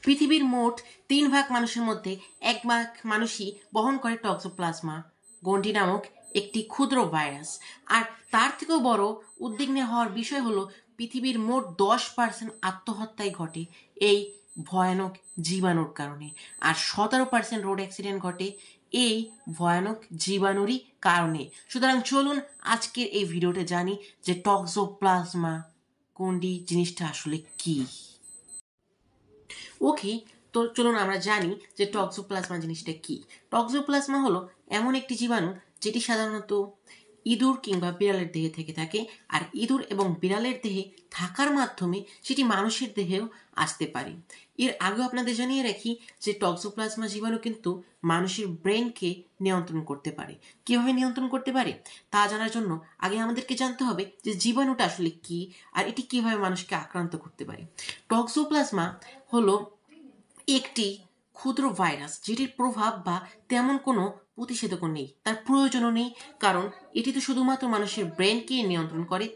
পৃথিবীর মোট 3 ভাগ মানুষের মধ্যে 1 ভাগ মানুষই বহন করে টক্সোপ্লাজমা গন্ডি নামক একটি ক্ষুদ্র ভাইরাস। আর তার থেকেও বড় উদ্বিগ্ন হওয়ার বিষয় হলো পৃথিবীর মোট 10% আত্মহত্যাই ঘটে এই ভয়ানক জীবাণুর কারণে, আর 17% রোড অ্যাক্সিডেন্ট ঘটে এই ভয়ানক জীবাণুরই কারণে। সুতরাং চলুন আজকের এই ভিডিওতে জানি যে টক্সোপ্লাজমা গন্ডি জিনিসটা আসলে কি। ওকে, তো চলুন আমরা জানি যে টক্সোপ্লাজমা জিনিসটা কি। টক্সোপ্লাজমা হলো এমন একটি জীবাণু যেটি সাধারণত ইঁদুর কিংবা বিড়ালের দেহে থেকে থাকে, আর ইঁদুর এবং বিড়ালের দেহে থাকার মাধ্যমে সেটি মানুষের দেহেও আসতে পারে। এর আগেও আপনাদের জানিয়ে রাখি যে টক্সোপ্লাজমা জীবাণু কিন্তু মানুষের ব্রেনকে নিয়ন্ত্রণ করতে পারে। কিভাবে নিয়ন্ত্রণ করতে পারে তা জানার জন্য আগে আমাদেরকে জানতে হবে যে জীবাণুটা আসলে কি আর এটি কিভাবে মানুষকে আক্রান্ত করতে পারে। টক্সোপ্লাজমা হলো একটি ক্ষুদ্র ভাইরাস যেটির প্রভাব বা তেমন কোনো প্রতিষেধকও নেই, তার প্রয়োজনও নেই, কারণ এটি তো শুধুমাত্র মানুষের ব্রেনকে নিয়ন্ত্রণ করে,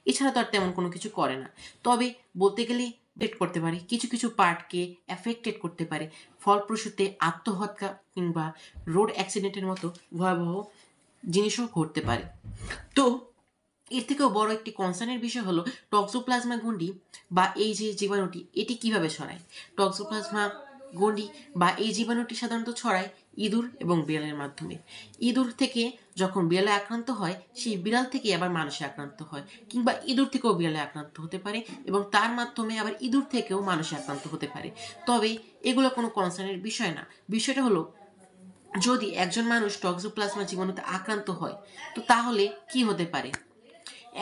এছাড়া তো আর তেমন কোনো কিছু করে না। তবে বলতে গেলে এফেক্ট করতে পারে, কিছু কিছু পার্টকে এফেক্টেড করতে পারে, ফলপ্রসূতে আত্মহত্যা কিংবা রোড অ্যাক্সিডেন্টের মতো ভয়াবহ জিনিসও ঘটতে পারে। তো এর থেকেও বড় একটি কনসার্নের বিষয় হলো টক্সোপ্লাজমা গন্ডি বা এই যে জীবাণুটি এটি কিভাবে ছড়ায়। টক্সোপ্লাজমা গন্ডি বা এই জীবাণুটি সাধারণত ছড়ায় ইঁদুর এবং বিড়ালের মাধ্যমে। ইঁদুর থেকে যখন বিড়ালে আক্রান্ত হয়, সেই বিড়াল থেকে আবার মানুষে আক্রান্ত হয়, কিংবা ইঁদুর থেকেও বিড়ালে আক্রান্ত হতে পারে এবং তার মাধ্যমে আবার ইঁদুর থেকেও মানুষে আক্রান্ত হতে পারে। তবে এগুলো কোনো কনসার্নের বিষয় না। বিষয়টা হলো যদি একজন মানুষ টক্সোপ্লাজমা জীবাণুতে আক্রান্ত হয় তো তাহলে কি হতে পারে।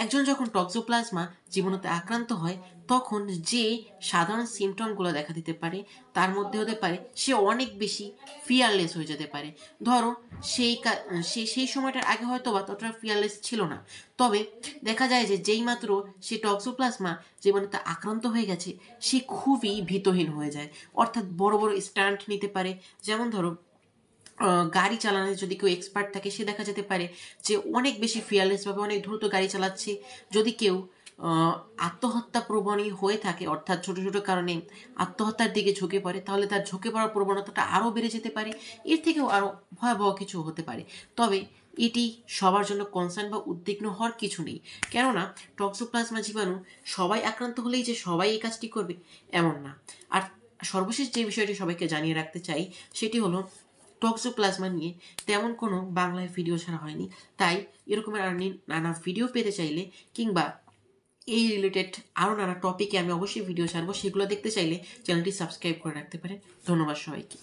একজন যখন টক্সোপ্লাজমা জীবাণুতে আক্রান্ত হয় তখন যে সাধারণ সিমটমগুলো দেখা দিতে পারে তার মধ্যে হতে পারে সে অনেক বেশি ফিয়ারলেস হয়ে যেতে পারে। ধরো সেই সময়টার আগে হয়তো বা ততটা ফিয়ারলেস ছিল না, তবে দেখা যায় যে যেই মাত্র সে টক্সোপ্লাজমা জীবাণুতে আক্রান্ত হয়ে গেছে সে খুবই ভীতহীন হয়ে যায়, অর্থাৎ বড় বড় স্ট্যান্ড নিতে পারে। যেমন ধরো গাড়ি চালানো যদি কেউ এক্সপার্ট থাকে সে দেখা যেতে পারে যে অনেক বেশি ফিয়ারলেসভাবে অনেক দ্রুত গাড়ি চালাচ্ছে। যদি কেউ আত্মহত্যা প্রবণই হয়ে থাকে, অর্থাৎ ছোট ছোট কারণে আত্মহত্যার দিকে ঝুঁকে পড়ে, তাহলে তার ঝুঁকে পড়ার প্রবণতাটা আরও বেড়ে যেতে পারে, এর থেকেও আরও ভয়াবহ কিছু হতে পারে। তবে এটি সবার জন্য কনসার্ন বা উদ্বিগ্ন হওয়ার কিছু নেই, কেননা টক্সোপ্লাজমা জীবাণু সবাই আক্রান্ত হলেই যে সবাই এই কাজটি করবে এমন না। আর সর্বশেষ যে বিষয়টি সবাইকে জানিয়ে রাখতে চাই সেটি হলো টক্সোপ্লাজমা নিয়ে তেমন কোনো বাংলায় ভিডিও ছাড়া হয়নি, তাই এরকমের আর নানা ভিডিও পেতে চাইলে কিংবা এই রিলেটেড আরও নানা টপিকে আমি অবশ্যই ভিডিও ছাড়বো, সেগুলো দেখতে চাইলে চ্যানেলটি সাবস্ক্রাইব করে রাখতে পারেন। ধন্যবাদ সবাইকে।